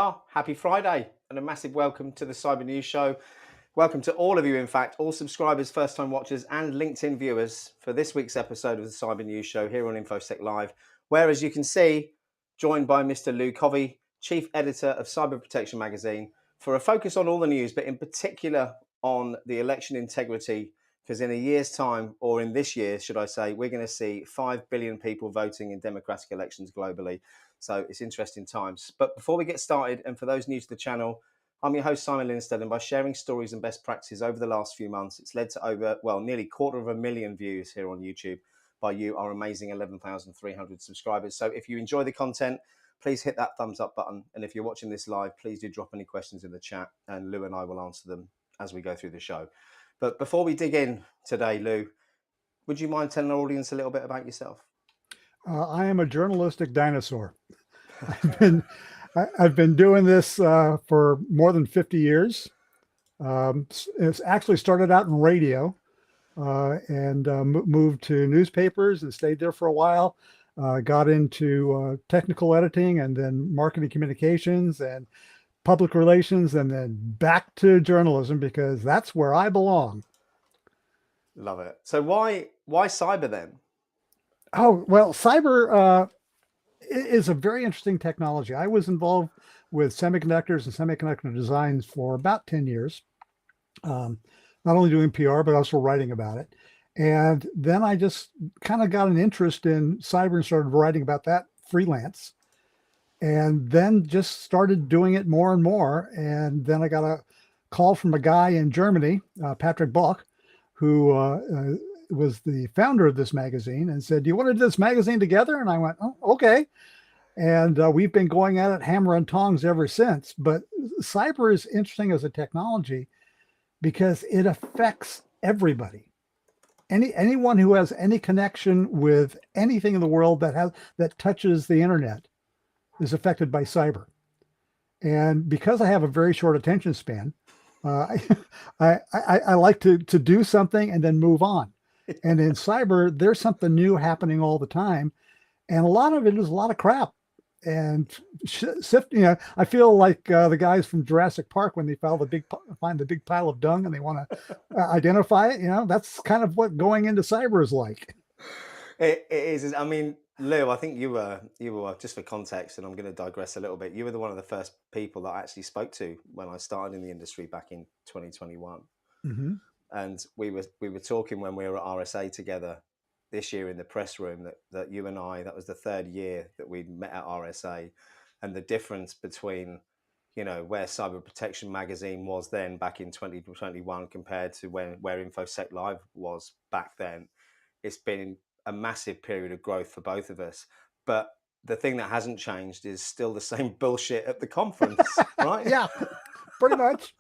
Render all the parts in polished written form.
are. Happy Friday and a massive welcome to the Cyber News Show. Welcome to all of you, in fact, all subscribers, first-time watchers and LinkedIn viewers for this week's episode of the Cyber News Show here on InfoSec Live, where, as you can see, joined by Mr. Lou Covey, Chief Editor of Cyber Protection Magazine, for a focus on all the news, but in particular on the election integrity, because in a year's time, or in this year, should I say, we're going to see 5 billion people voting in democratic elections globally. So it's interesting times. But before we get started, and for those new to the channel, I'm your host, Simon Linstead, and by sharing stories and best practices over the last few months, it's led to over, nearly 250,000 views here on YouTube by you, our amazing 11,300 subscribers. So if you enjoy the content, please hit that thumbs up button. And if you're watching this live, please do drop any questions in the chat, and Lou and I will answer them as we go through the show. But before we dig in today, Lou, would you mind telling our audience a little bit about yourself? I am a journalistic dinosaur. I've been doing this for more than 50 years. It's actually started out in radio and moved to newspapers and stayed there for a while. Got into technical editing and then marketing communications and public relations, and then back to journalism because that's where I belong. Love it. So why cyber then? Oh, well, cyber is a very interesting technology. I was involved with semiconductors and semiconductor designs for about 10 years, not only doing PR, but also writing about it. And then I just kind of got an interest in cyber and started writing about that freelance. And then just started doing it more and more. And then I got a call from a guy in Germany, Patrick Bock, who was the founder of this magazine, and said, "Do you want to do this magazine together?" And I went, "Oh, okay." And we've been going at it hammer and tongs ever since. But cyber is interesting as a technology because it affects everybody. Anyone who has any connection with anything in the world that touches the internet is affected by cyber. And because I have a very short attention span, I like to do something and then move on. And in cyber, there's something new happening all the time. And a lot of it is a lot of crap. And I feel like the guys from Jurassic Park, when they find the big pile of dung and they want to identify it, that's kind of what going into cyber is like. It is. I mean, Lou, I think you were, just for context, and I'm going to digress a little bit, you were one of the first people that I actually spoke to when I started in the industry back in 2021. Mm-hmm. And we were talking when we were at RSA together this year in the press room that you and I, that was the third year that we'd met at RSA, and the difference between, where Cyber Protection Magazine was then back in 2021 compared to where InfoSec Live was back then. It's been a massive period of growth for both of us. But the thing that hasn't changed is still the same bullshit at the conference, right? Yeah, pretty much.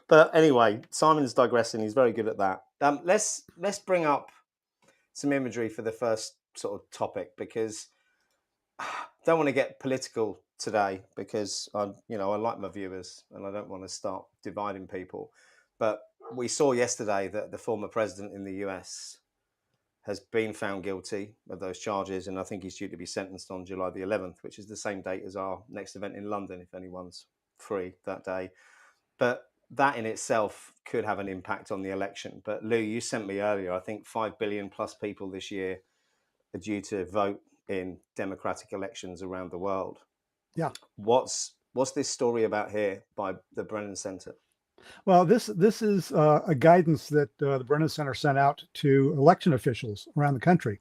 But anyway, Simon's digressing. He's very good at that. Let's bring up some imagery for the first sort of topic, because I don't want to get political today because I like my viewers and I don't want to start dividing people. But we saw yesterday that the former president in the US has been found guilty of those charges, and I think he's due to be sentenced on July the 11th, which is the same date as our next event in London, if anyone's free that day. But that in itself could have an impact on the election. But Lou, you sent me earlier, I think 5 billion plus people this year are due to vote in democratic elections around the world. Yeah. What's this story about here by the Brennan Center? Well, this is a guidance that the Brennan Center sent out to election officials around the country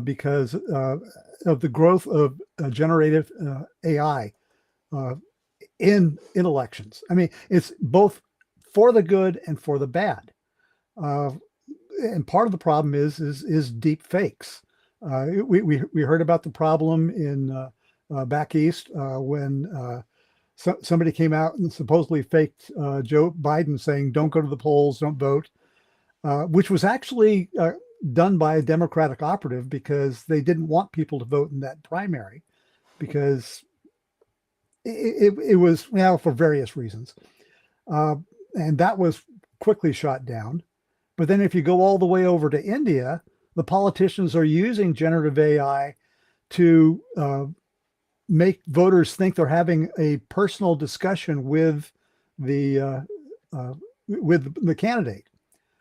because of the growth of generative AI in elections. I mean, it's both for the good and for the bad. And part of the problem is deep fakes. We heard about the problem in back east when somebody came out and supposedly faked Joe Biden saying, "Don't go to the polls, don't vote," which was actually done by a Democratic operative because they didn't want people to vote in that primary because it was, for various reasons. And that was quickly shot down. But then if you go all the way over to India, the politicians are using generative AI to make voters think they're having a personal discussion the with the candidate,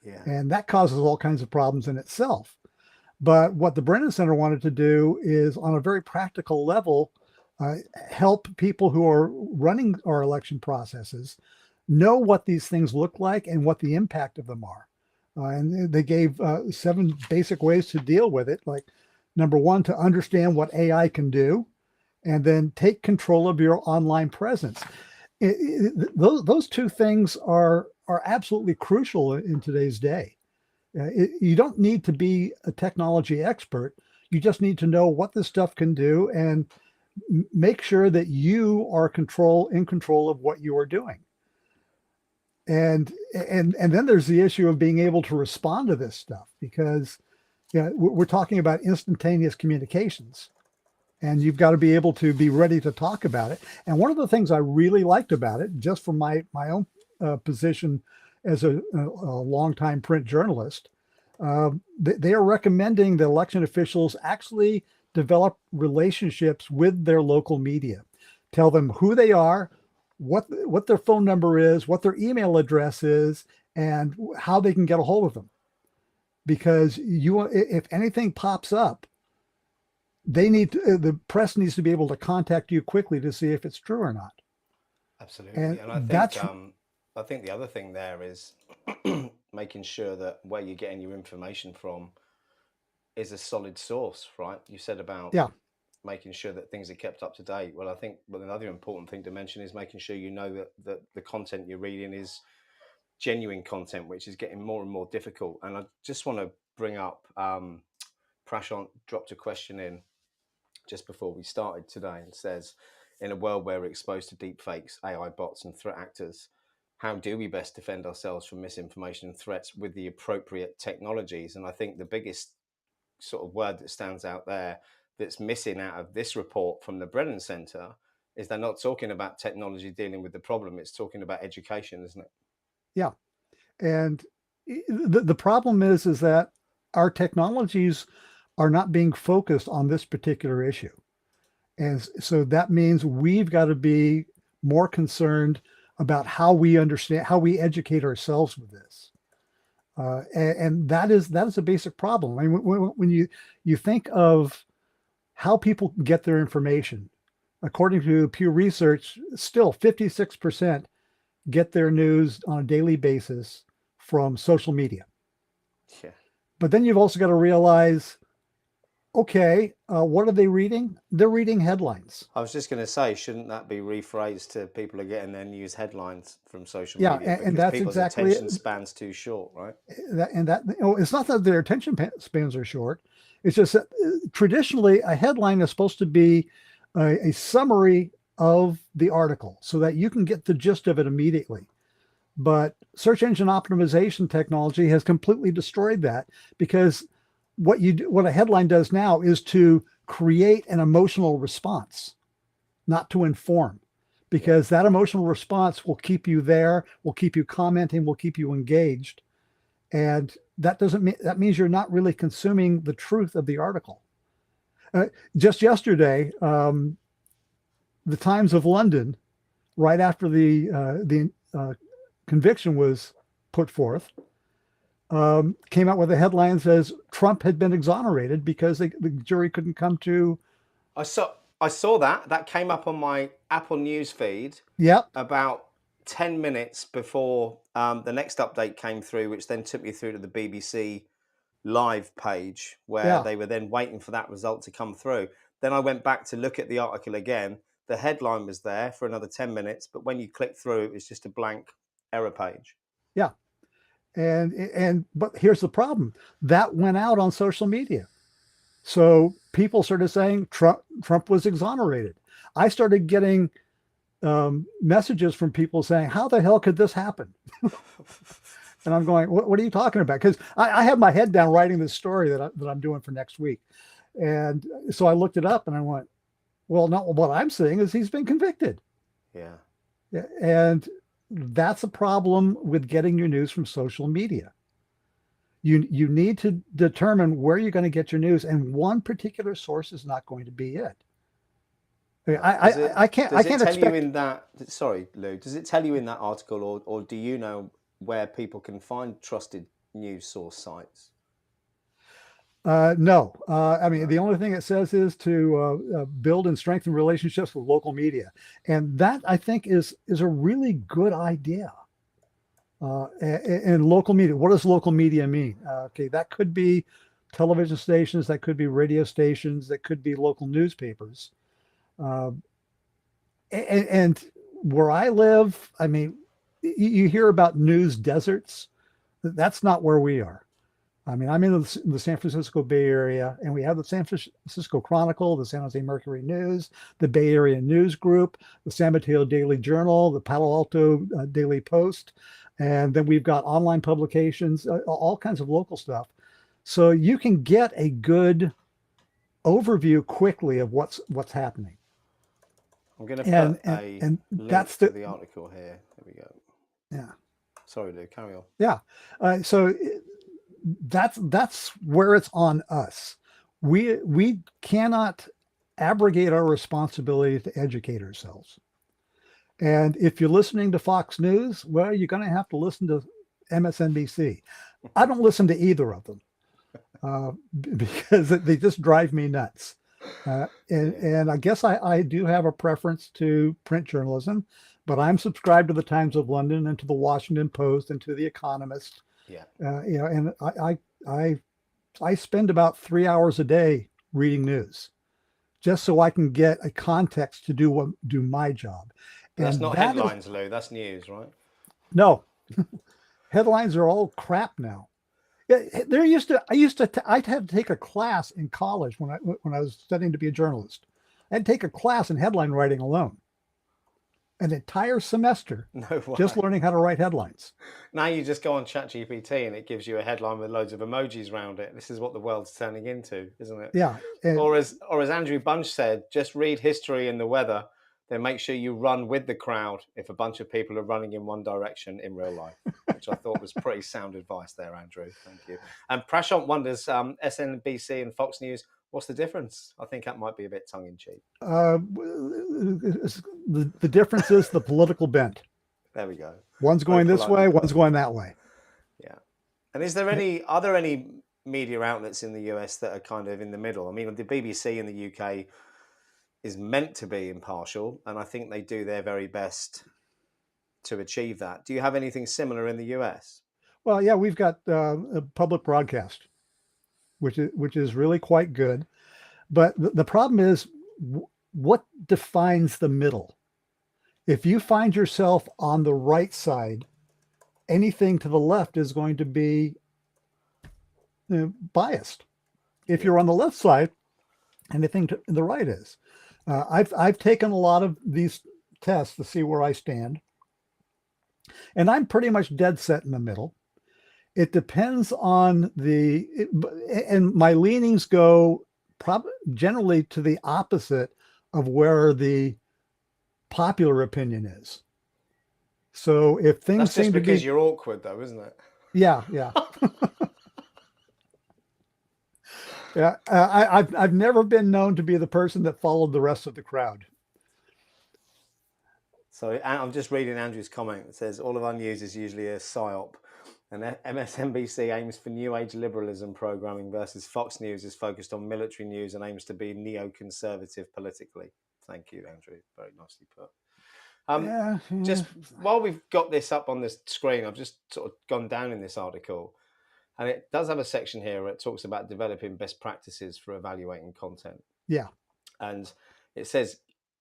Yeah. and that causes all kinds of problems in itself. But what the Brennan Center wanted to do is, on a very practical level, help people who are running our election processes know what these things look like and what the impact of them are. And they gave 7 basic ways to deal with it. Like, number one, to understand what AI can do, and then take control of your online presence. Those 2 things are absolutely crucial in today's day. You don't need to be a technology expert. You just need to know what this stuff can do and make sure that you are in control of what you are doing. And then there's the issue of being able to respond to this stuff, because we're talking about instantaneous communications, and you've got to be able to be ready to talk about it. And one of the things I really liked about it, just from my own position as a longtime print journalist, they are recommending that election officials actually develop relationships with their local media, tell them who they are, what their phone number is, what their email address is, and how they can get a hold of them. Because if anything pops up, the press needs to be able to contact you quickly to see if it's true or not. Absolutely. And I think the other thing there is making sure that where you're getting your information from is a solid source, right? You said about making sure that things are kept up to date. Well, I think another important thing to mention is making sure you know that the content you're reading is genuine content, which is getting more and more difficult. And I just want to bring up, Prashant dropped a question in just before we started today, and says, in a world where we're exposed to deep fakes, AI bots, and threat actors, how do we best defend ourselves from misinformation and threats with the appropriate technologies? And I think the biggest sort of word that stands out there that's missing out of this report from the Brennan Center is they're not talking about technology dealing with the problem. It's talking about education, isn't it? Yeah. And the problem is that our technologies are not being focused on this particular issue. And so that means we've got to be more concerned about how we understand, how we educate ourselves with this. And that is a basic problem. I mean, when you think of how people get their information, according to Pew Research, still 56% get their news on a daily basis from social media. Yeah. But then you've also got to realize, okay, what are they reading? They're reading headlines. I was just going to say, shouldn't that be rephrased to people are getting their news headlines from social Yeah, media? and that's people's exactly attention span's too short, right? It's not that their attention spans are short. It's just that traditionally a headline is supposed to be a summary of the article so that you can get the gist of it immediately. But search engine optimization technology has completely destroyed that, because what a headline does now is to create an emotional response, not to inform, because that emotional response will keep you there, will keep you commenting, will keep you engaged. And that means you're not really consuming the truth of the article. Just yesterday, the Times of London, right after the conviction was put forth, came out with a headline that says Trump had been exonerated because the jury couldn't come to. I saw that came up on my Apple News feed. Yep. About 10 minutes before the next update came through, which then took me through to the BBC Live page, where they were then waiting for that result to come through. Then I went back to look at the article again. The headline was there for another 10 minutes, but when you click through, it was just a blank error page. Yeah. But here's the problem. That went out on social media. So people started saying Trump was exonerated. I started getting messages from people saying, how the hell could this happen? And I'm going, what are you talking about? Because I have my head down writing this story that I'm doing for next week. And so I looked it up and I went, well, no, what I'm saying is he's been convicted. Yeah. And that's a problem with getting your news from social media. You need to determine where you're going to get your news, and one particular source is not going to be it. I mean, Right. Does it I can't does it tell you expect. in that? Sorry, Lou. Does it tell you in that article, or do you know where people can find trusted news source sites? No, I mean, No. the only thing it says is to build and strengthen relationships with local media, and that I think is a really good idea. And local media. What does local media mean? Okay, that could be television stations, that could be radio stations, that could be local newspapers. Uh, and where I live, I mean, you hear about news deserts. That's not where we are. I mean, I'm in the San Francisco Bay Area, and we have the San Francisco Chronicle, the San Jose Mercury News, the Bay Area News Group, the San Mateo Daily Journal, the Palo Alto Daily Post, and then we've got online publications, all kinds of local stuff. So you can get a good overview quickly of what's happening, I'm going to and put a that's link to the article here. There we go. yeah. Sorry, Lou. Carry on. Yeah. So that's where it's on us. We cannot abrogate our responsibility to educate ourselves. And if you're listening to Fox News, well, you're going to have to listen to MSNBC. I don't listen to either of them because they just drive me nuts. And I guess I do have a preference to print journalism, but I'm subscribed to the Times of London and to the Washington Post and to the Economist. Yeah. And I spend about 3 hours a day reading news, just so I can get a context to do my job. That's not headlines, Lou. That's news, right? No, headlines are all crap now. I'd have to take a class in college when I was studying to be a journalist. I'd take a class in headline writing alone, an entire semester, just learning how to write headlines. Now you just go on ChatGPT and it gives you a headline with loads of emojis around it. This is what the world's turning into, isn't it? Yeah. Or as Andrew Bunch said, just read history and the weather, then make sure you run with the crowd if a bunch of people are running in one direction in real life, which I thought was pretty sound advice there, Andrew. Thank you. And Prashant wonders, SNBC and Fox News, what's the difference? I think that might be a bit tongue-in-cheek. The difference is the political bent. There we go. One's going this way, one's going that way. Yeah. And are there any media outlets in the US that are kind of in the middle? I mean, the BBC in the UK is meant to be impartial, and I think they do their very best to achieve that. Do you have anything similar in the US? Well, yeah, we've got a public broadcast, which is really quite good. But the problem is, what defines the middle? If you find yourself on the right side, anything to the left is going to be biased. If you're on the left side, anything to the right is. I've taken a lot of these tests to see where I stand, and I'm pretty much dead set in the middle. It depends on and my leanings go generally to the opposite of where the popular opinion is. So if things that's just seem because to be, you're awkward, though, isn't it? Yeah. Yeah, I've never been known to be the person that followed the rest of the crowd. So I'm just reading Andrew's comment. It says, all of our news is usually a psyop. And MSNBC aims for new age liberalism programming versus Fox News is focused on military news and aims to be neoconservative politically. Thank you, Andrew. Very nicely put. Just while we've got this up on the screen, I've just sort of gone down in this article. And it does have a section here where it talks about developing best practices for evaluating content. Yeah. And it says,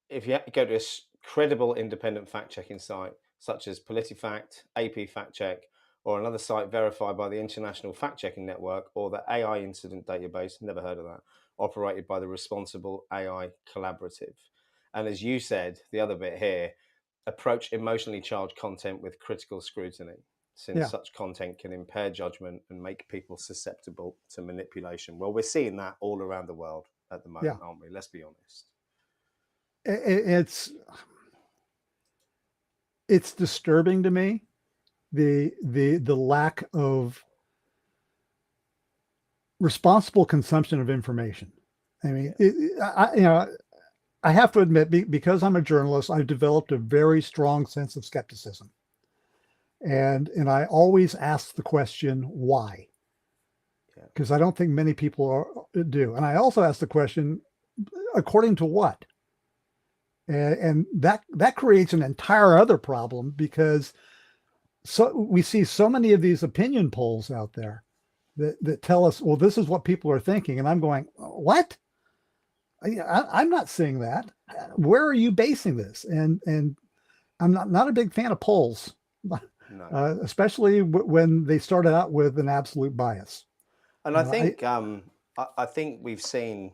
if you go to a credible independent fact-checking site, such as PolitiFact, AP Fact Check, or another site verified by the International Fact-Checking Network or the AI Incident Database, never heard of that, operated by the Responsible AI Collaborative. And as you said, the other bit here, approach emotionally charged content with critical scrutiny, since such content can impair judgment and make people susceptible to manipulation. Well, we're seeing that all around the world at the moment, aren't we? Let's be honest. It's disturbing to me, the lack of responsible consumption of information. I mean, I have to admit, because I'm a journalist, I've developed a very strong sense of skepticism. And I always ask the question, why? Yeah. Because I don't think many people do. And I also ask the question, according to what? And that creates an entire other problem, because we see so many of these opinion polls out there that tell us, well, this is what people are thinking. And I'm going, what? I'm not seeing that. Where are you basing this? And I'm not a big fan of polls, No. especially when they started out with an absolute bias. And I think we've seen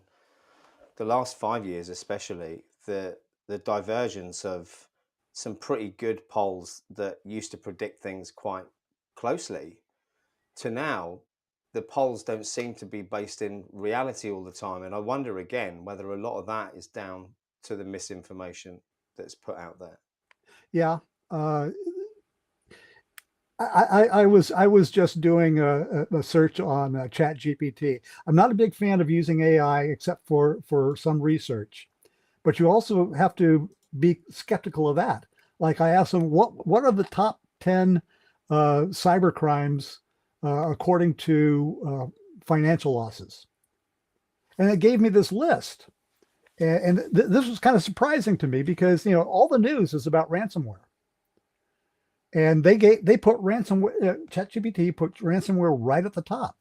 the last 5 years, especially the divergence of some pretty good polls that used to predict things quite closely to now. The polls don't seem to be based in reality all the time, and I wonder again whether a lot of that is down to the misinformation that's put out there. Yeah. I was just doing a search on Chat GPT. I'm not a big fan of using AI except for some research, but you also have to be skeptical of that. Like, I asked them, what are the top 10 cyber crimes according to financial losses, and it gave me this list. And this was kind of surprising to me, because all the news is about ransomware. And they put ransomware, ChatGPT put ransomware right at the top.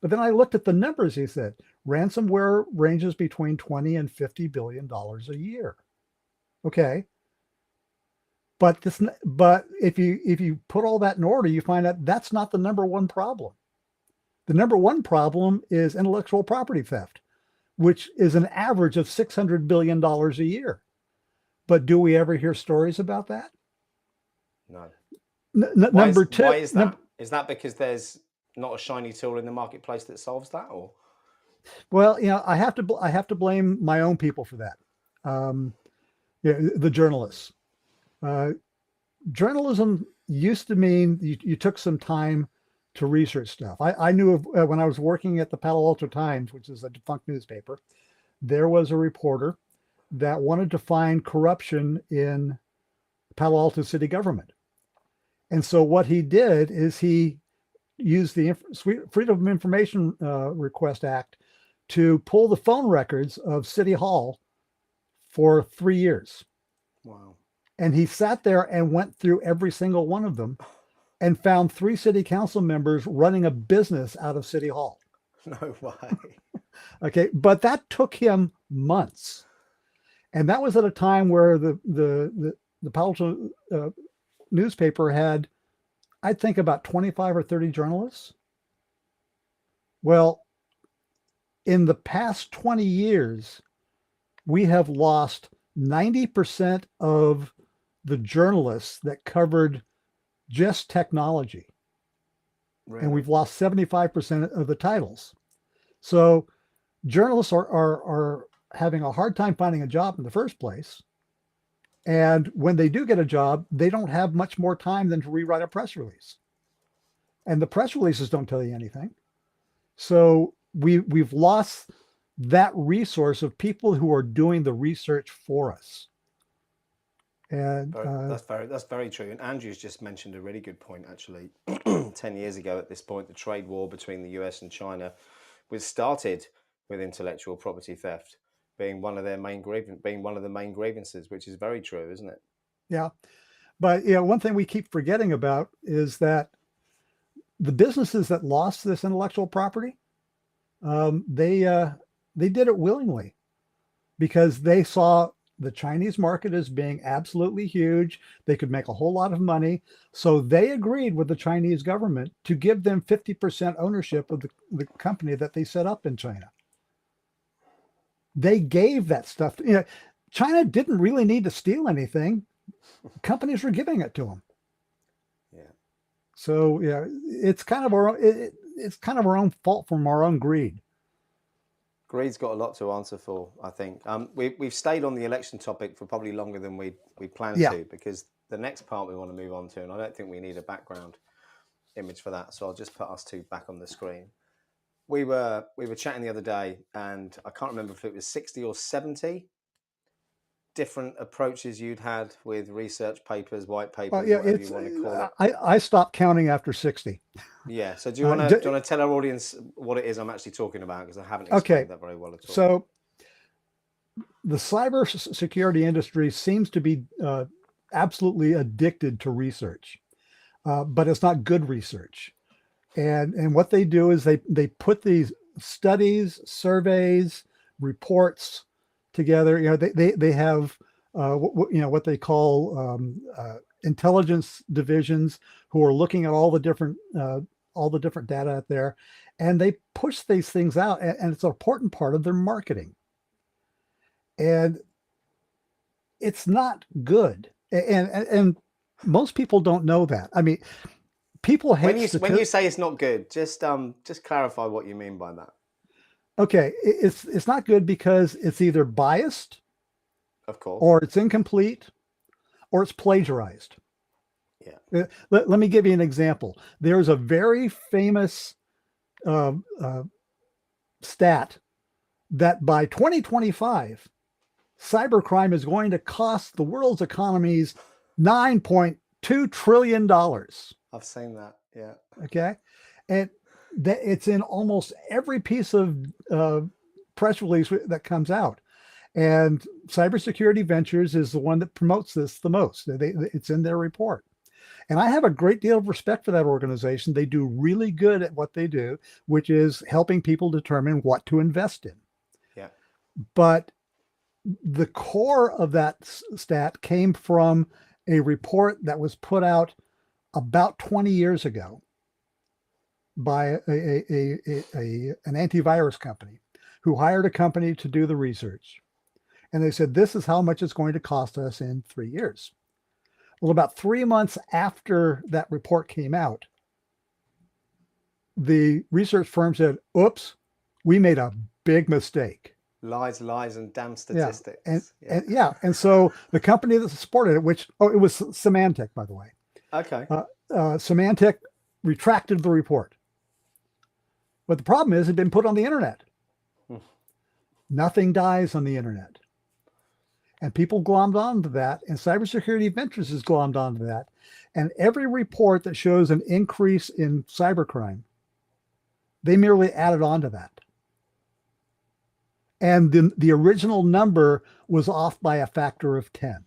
But then I looked at the numbers. He said ransomware ranges between 20 and $50 billion a year. Okay. But if you put all that in order, you find out that's not the number one problem. The number one problem is intellectual property theft, which is an average of $600 billion a year. But do we ever hear stories about that? No. Number two. Why is that? Is that because there's not a shiny tool in the marketplace that solves that, or? Well, I have to blame my own people for that. The journalists. Journalism used to mean you took some time to research stuff. I knew of, when I was working at the Palo Alto Times, which is a defunct newspaper, there was a reporter that wanted to find corruption in Palo Alto city government. And so what he did is he used the Freedom of Information Request Act to pull the phone records of City Hall for 3 years. Wow. And he sat there and went through every single one of them and found 3 city council members running a business out of City Hall. No way. Okay, but that took him months. And that was at a time where the Palo Alto newspaper had, I think, about 25 or 30 journalists. Well, in the past 20 years, we have lost 90% of the journalists that covered just technology. Really? And we've lost 75% of the titles. So journalists are having a hard time finding a job in the first place. And when they do get a job, they don't have much more time than to rewrite a press release. And the press releases don't tell you anything. So we've lost that resource of people who are doing the research for us. And that's very true. And Andrew's just mentioned a really good point, actually. 10 years ago at this point, the trade war between the US and China was started with intellectual property theft being one of the main grievances, which is very true, isn't it? Yeah. But one thing we keep forgetting about is that the businesses that lost this intellectual property, they did it willingly, because they saw the Chinese market as being absolutely huge. They could make a whole lot of money. So they agreed with the Chinese government to give them 50% ownership of the company that they set up in China. They gave that stuff. China didn't really need to steal anything. Companies were giving it to them. Yeah. So it's kind of our own fault from our own greed. Greed's got a lot to answer for, I think. We've stayed on the election topic for probably longer than we planned to, because the next part we want to move on to, and I don't think we need a background image for that, so I'll just put us two back on the screen. We were chatting the other day, and I can't remember if it was 60 or 70 different approaches you'd had with research papers, white papers, Yeah, whatever you want to call it? I stopped counting after 60. Yeah. So Uh, do you want to tell our audience what it is I'm actually talking about? Because I haven't okay, explained that very well at all. so the cybersecurity industry seems to be absolutely addicted to research, but it's not good research. And what they do is they put these studies, surveys, reports together. They have what they call intelligence divisions who are looking at all the different data out there, and they push these things out, and it's an important part of their marketing. And it's not good, and most people don't know that. I mean, people hate when you say it's not good, just clarify what you mean by that. Okay, it's not good because it's either biased, Of course, or it's incomplete, or it's plagiarized. Yeah. Let me give you an example. There's a very famous stat that by 2025, cybercrime is going to cost the world's economies $9.2 trillion. I've seen that. Yeah. Okay. And it's in almost every piece of press release that comes out. And Cybersecurity Ventures is the one that promotes this the most. It's in their report. And I have a great deal of respect for that organization. They do really good at what they do, which is helping people determine what to invest in. Yeah. But the core of that stat came from a report that was put out about 20 years ago by an antivirus company who hired a company to do the research. And they said, this is how much it's going to cost us in 3 years. Well, about 3 months after that report came out, the research firm said, oops, we made a big mistake. Lies, and damn statistics. And so the company that supported it, it was Symantec, by the way. Okay. Symantec retracted the report. But the problem is, it had been put on the internet. Nothing dies on the internet. And people glommed onto that, and Cybersecurity Ventures has glommed onto that. And every report that shows an increase in cybercrime, they merely added on to that. And the original number was off by a factor of 10.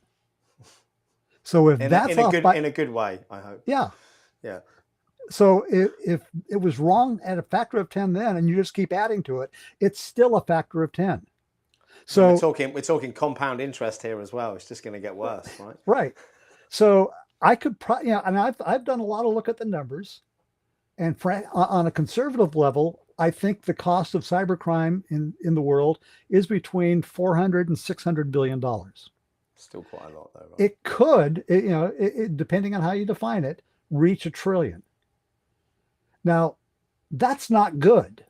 So if that's off in a good way, I hope. Yeah. Yeah. So if it was wrong at a factor of 10 then, and you just keep adding to it, it's still a factor of 10. So we're talking compound interest here as well. It's just going to get worse, right? Right. So I could and I've done a lot of look at the numbers, and on a conservative level, I think the cost of cybercrime in the world is between $400 and $600 billion. Still quite a lot, though. Right? It could, depending on how you define it, reach $1 trillion. Now, that's not good.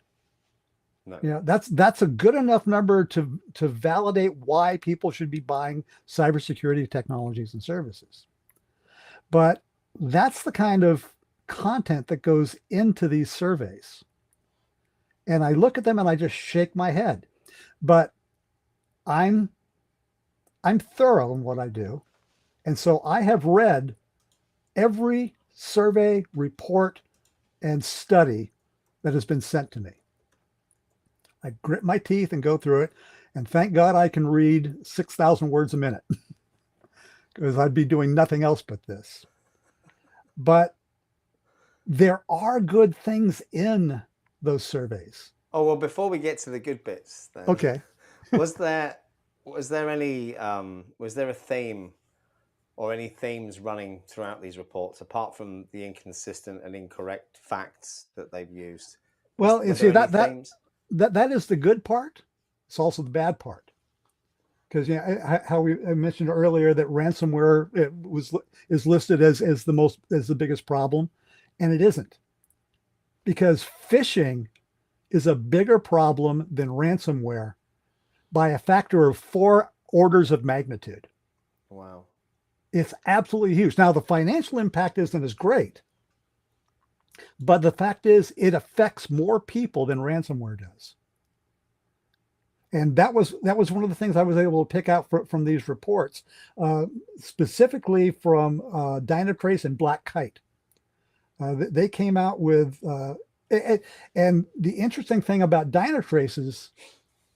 No. That's a good enough number to validate why people should be buying cybersecurity technologies and services. But that's the kind of content that goes into these surveys. And I look at them and I just shake my head. But I'm thorough in what I do. And so I have read every survey, report, and study that has been sent to me. I grit my teeth and go through it. And thank God I can read 6,000 words a minute, because I'd be doing nothing else but this. But there are good things in those surveys. Oh, well, before we get to the good bits, then, okay. was there any was there a theme or any themes running throughout these reports, apart from the inconsistent and incorrect facts that they've used? Well, you see, that is the good part. It's also the bad part, because how I mentioned earlier that ransomware is listed as the biggest problem, and it isn't, because phishing is a bigger problem than ransomware by a factor of 4 orders of magnitude. Wow. It's absolutely huge. Now, the financial impact isn't as great, but the fact is it affects more people than ransomware does. And that was one of the things I was able to pick out from these reports, specifically from Dynatrace and Black Kite. They came out with, and the interesting thing about Dynatrace's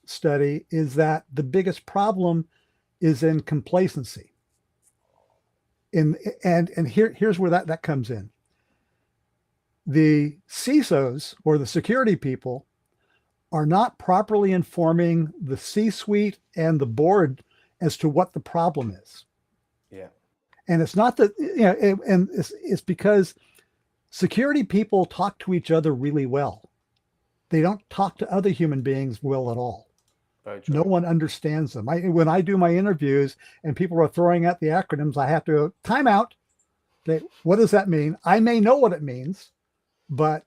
study is that the biggest problem is in complacency. And here's where that comes in. The CISOs, or the security people, are not properly informing the C-suite and the board as to what the problem is. Yeah. And it's not that, and it's because security people talk to each other really well. They don't talk to other human beings well at all. Very true. No one understands them. When I do my interviews and people are throwing out the acronyms, I have to go, time out. What does that mean? I may know what it means, but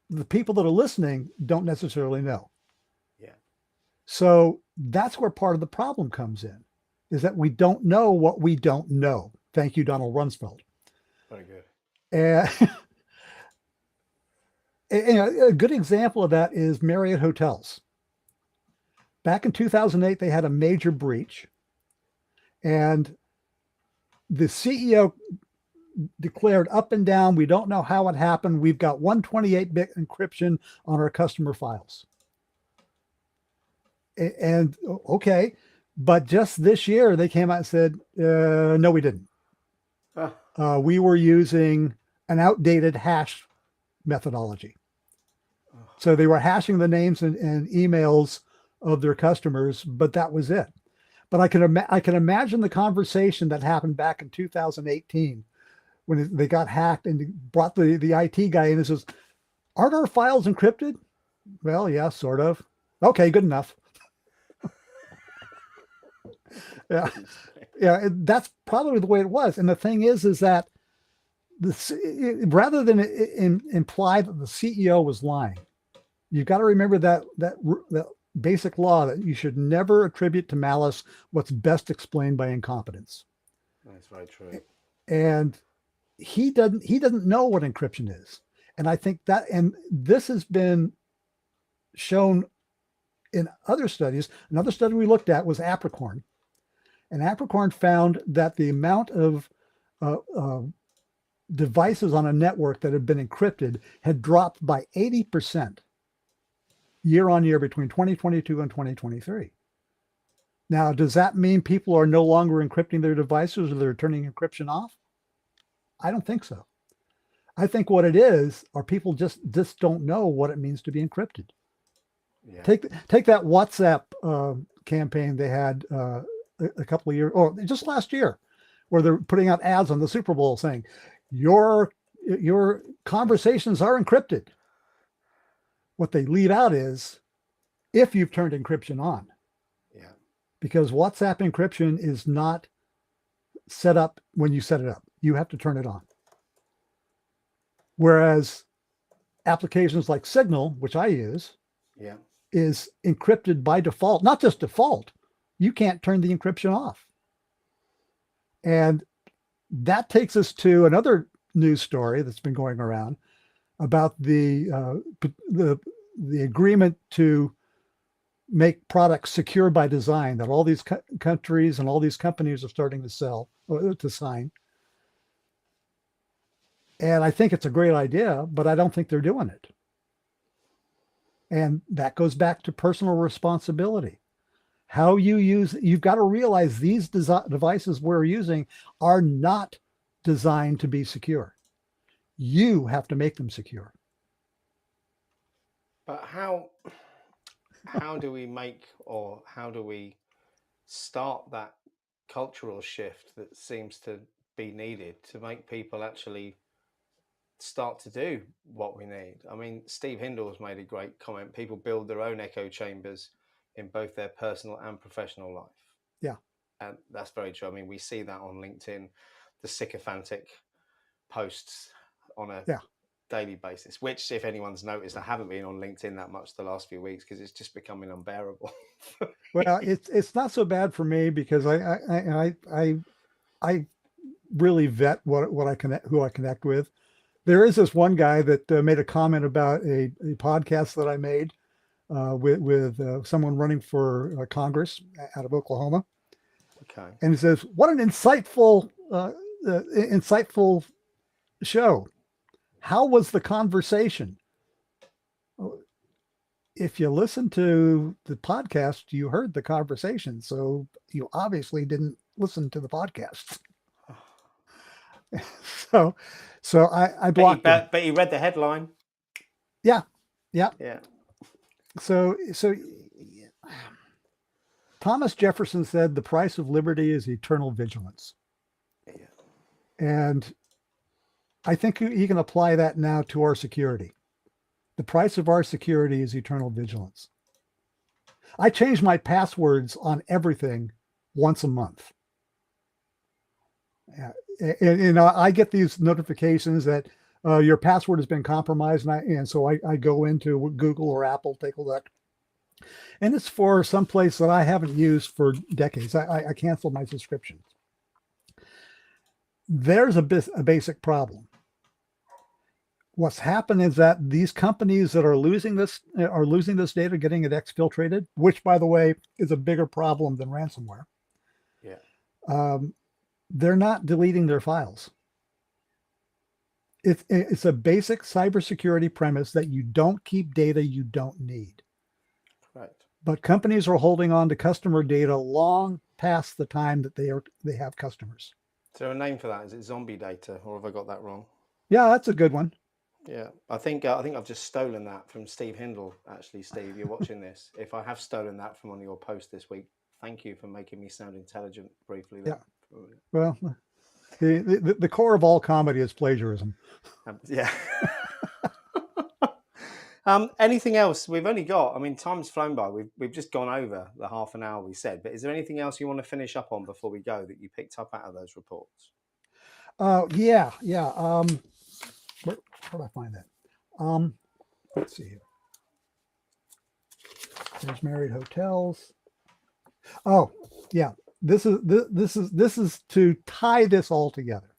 the people that are listening don't necessarily know. Yeah. So that's where part of the problem comes in, is that we don't know what we don't know. Thank you, Donald Rumsfeld. Very good. And a good example of that is Marriott Hotels. Back in 2008, they had a major breach, and the CEO declared up and down, we don't know how it happened. We've got 128-bit encryption on our customer files. And okay, but just this year they came out and said, no, we didn't. We were using an outdated hash methodology. So they were hashing the names and emails of their customers, but that was it. But I can imagine the conversation that happened back in 2018 when they got hacked and brought the IT guy in and says, aren't our files encrypted? Well, yeah, sort of. Okay, good enough. Yeah, that's probably the way it was. And the thing is that rather than imply that the CEO was lying, you've got to remember that basic law that you should never attribute to malice what's best explained by incompetence. That's very true. And he doesn't know what encryption is. And I think and this has been shown in other studies. Another study we looked at was Apricorn. And Apricorn found that the amount of devices on a network that had been encrypted had dropped by 80% year on year between 2022 and 2023. Now, does that mean people are no longer encrypting their devices or they're turning encryption off? I don't think so. I think what it is are people just don't know what it means to be encrypted. Yeah. Take that WhatsApp campaign they had a couple of years, or just last year, where they're putting out ads on the Super Bowl saying, your conversations are encrypted. What they leave out is if you've turned encryption on. Yeah. Because WhatsApp encryption is not set up when you set it up. You have to turn it on. Whereas applications like Signal, which I use, is encrypted by default, not just default. You can't turn the encryption off. And that takes us to another news story that's been going around about the agreement to make products secure by design that all these countries and all these companies are starting to sign. And I think it's a great idea, but I don't think they're doing it. And that goes back to personal responsibility. How you use, you've got to realize these devices we're using are not designed to be secure. You have to make them secure. But how do we make, or how do we start that cultural shift that seems to be needed to make people actually start to do what we need? I mean, Steve Hindle's made a great comment. People build their own echo chambers in both their personal and professional life. Yeah. And that's very true. I mean, we see that on LinkedIn, the sycophantic posts on a daily basis, which, if anyone's noticed, I haven't been on LinkedIn that much the last few weeks because it's just becoming unbearable. Well, it's not so bad for me because I really vet who I connect with. There is this one guy that made a comment about a podcast that I made with someone running for Congress out of Oklahoma. Okay. And he says, "What an insightful show. How was the conversation?" If you listen to the podcast, you heard the conversation, so you obviously didn't listen to the podcast. so I blocked him. But he read the headline. Yeah. So Thomas Jefferson said the price of liberty is eternal vigilance. Yeah. And I think you can apply that now to our security. The price of our security is eternal vigilance. I change my passwords on everything once a month. And I get these notifications that your password has been compromised, and so I go into Google or Apple, take a look, and it's for some place that I haven't used for decades. I canceled my subscription. There's a basic problem. What's happened is that these companies that are losing this data, getting it exfiltrated, which, by the way, is a bigger problem than ransomware. Yeah. They're not deleting their files. It's a basic cybersecurity premise that you don't keep data you don't need. Right. But companies are holding on to customer data long past the time that they have customers. Is there a name for that? Is it zombie data, or have I got that wrong? Yeah, that's a good one. Yeah, I think I've just stolen that from Steve Hindle. Actually, Steve, you're watching this. If I have stolen that from one of your posts this week, thank you for making me sound intelligent briefly. Yeah. Well, the core of all comedy is plagiarism. Yeah. Anything else? We've only got, I mean, time's flown by. We've just gone over the half an hour we said, but is there anything else you want to finish up on before we go that you picked up out of those reports? Yeah. Where did I find that? Let's see here. There's married hotels. Oh, yeah. This is to tie this all together.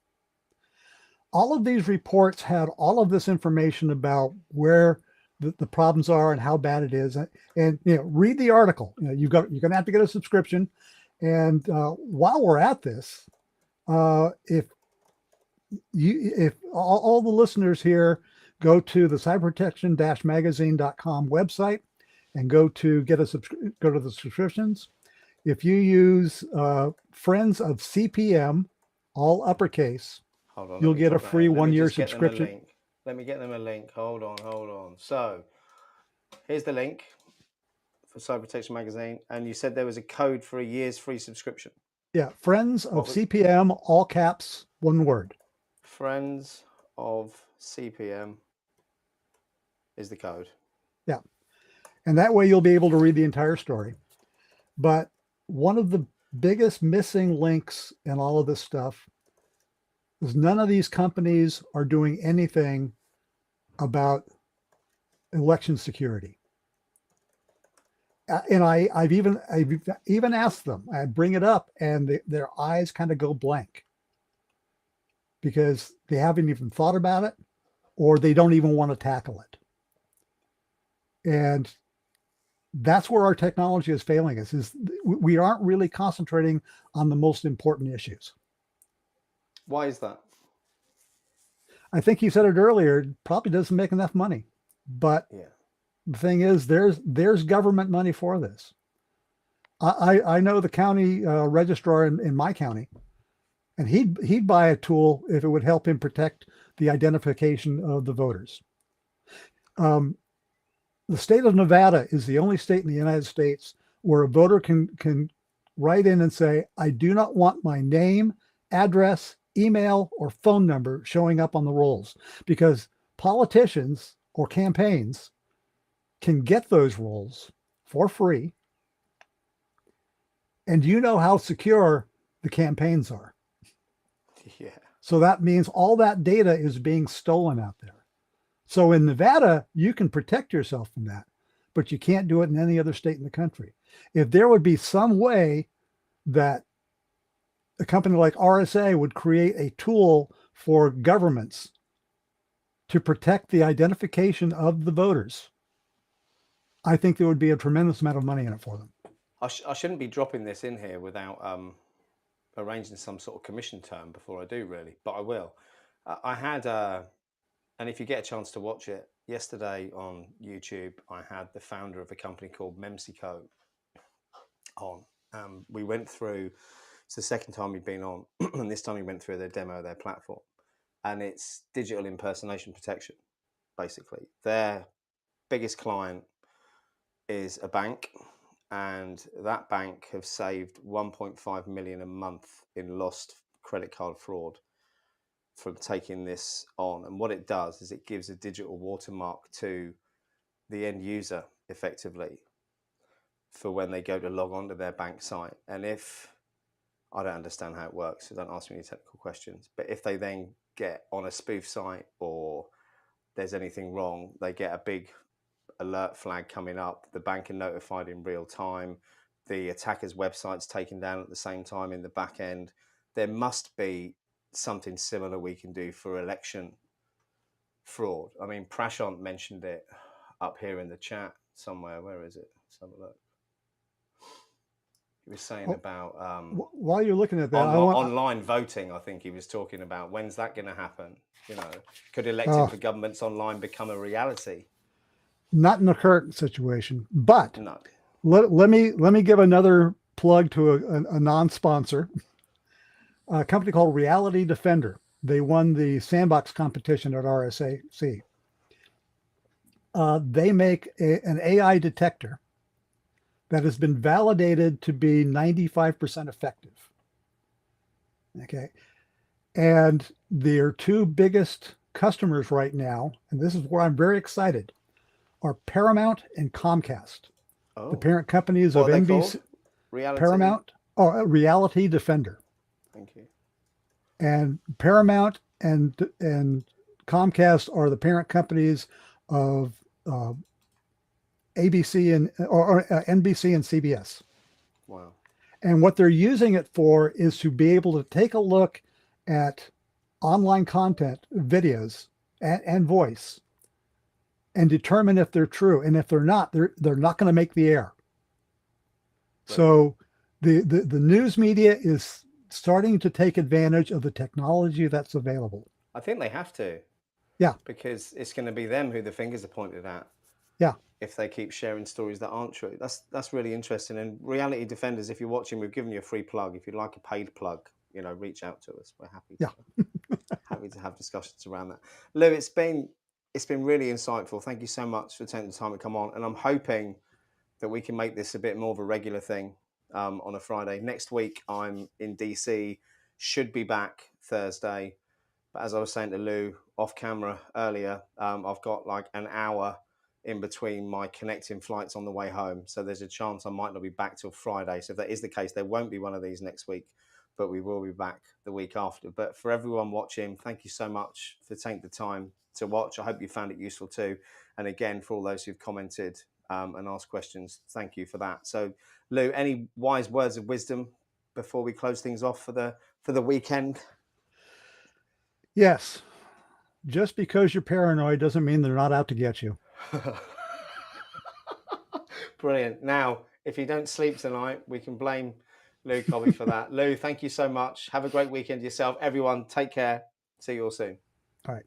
All of these reports had all of this information about where the problems are and how bad it is, and read the article. You're gonna have to get a subscription. And while we're at this, if all the listeners here go to the cyberprotection-magazine.com website and go to go to the subscriptions. If you use Friends of CPM, all uppercase, hold on, you'll get a free 1-year subscription. Let me get them a link. Hold on. So here's the link for Cyber Protection Magazine, and you said there was a code for a year's free subscription. Yeah, Friends of CPM, all caps, one word. Friends of CPM is the code. Yeah. And that way you'll be able to read the entire story. But one of the biggest missing links in all of this stuff is none of these companies are doing anything about election security. And I've even asked them, I bring it up, and their eyes kind of go blank because they haven't even thought about it, or they don't even want to tackle it. And that's where our technology is failing us, is we aren't really concentrating on the most important issues. Why is that? I think you said it earlier, it probably doesn't make enough money. But the thing is, there's government money for this. I know the county registrar in my county, and he'd buy a tool if it would help him protect the identification of the voters. The state of Nevada is the only state in the United States where a voter can write in and say, I do not want my name, address, email, or phone number showing up on the rolls, because politicians or campaigns can get those rolls for free. And you know how secure the campaigns are. Yeah. So that means all that data is being stolen out there. So in Nevada, you can protect yourself from that, but you can't do it in any other state in the country. If there would be some way that a company like RSA would create a tool for governments to protect the identification of the voters, I think there would be a tremendous amount of money in it for them. I shouldn't be dropping this in here without arranging some sort of commission term before I do, really, but I will. I had, and if you get a chance to watch it, yesterday on YouTube, I had the founder of a company called Memsico on. We went through, it's the second time we've been on, and this time we went through their demo of their platform, and it's digital impersonation protection, basically. Their biggest client is a bank, and that bank have saved 1.5 million a month in lost credit card fraud from taking this on. And what it does is it gives a digital watermark to the end user effectively for when they go to log on to their bank site. And if, I don't understand how it works, so don't ask me any technical questions, but if they then get on a spoof site or there's anything wrong, they get a big alert flag coming up, the bank are notified in real time, the attacker's website's taken down at the same time in the back end. There must be something similar we can do for election fraud. I mean, Prashant mentioned it up here in the chat somewhere. Where is it? Let's have a look. He was saying about while you're looking at that, online voting. I think he was talking about, when's that going to happen? You know, could electing for governments online become a reality? Not in the current situation, but no. Let me give another plug to a non-sponsor, a company called Reality Defender. They won the sandbox competition at RSAC. They make an AI detector that has been validated to be 95% effective. Okay. And their two biggest customers right now, and this is where I'm very excited, are Paramount and Comcast. The parent companies of NBC. Paramount, Reality Defender. Thank you. And Paramount and Comcast are the parent companies of ABC and NBC and CBS. Wow. And what they're using it for is to be able to take a look at online content, videos, and voice, and determine if they're true. And if they're not, they're not going to make the air. Right. So the news media is starting to take advantage of the technology that's available. I think they have to. Yeah. Because it's going to be them who the fingers are pointed at. Yeah. If they keep sharing stories that aren't true. That's really interesting. And Reality Defenders, if you're watching, we've given you a free plug. If you'd like a paid plug, you know, reach out to us. We're happy happy to have discussions around that. Lou, it's been really insightful. Thank you so much for taking the time to come on. And I'm hoping that we can make this a bit more of a regular thing on a Friday. Next week, I'm in DC, should be back Thursday. But as I was saying to Lou off camera earlier, I've got like an hour in between my connecting flights on the way home. So there's a chance I might not be back till Friday. So if that is the case, there won't be one of these next week, but we will be back the week after. But for everyone watching, thank you so much for taking the time to watch. I hope you found it useful too. And again, for all those who've commented and asked questions, thank you for that. So Lou, any wise words of wisdom before we close things off for the weekend? Yes. Just because you're paranoid doesn't mean they're not out to get you. Brilliant. Now, if you don't sleep tonight, we can blame Lou Covey for that. Lou, thank you so much. Have a great weekend yourself. Everyone, take care. See you all soon. All right.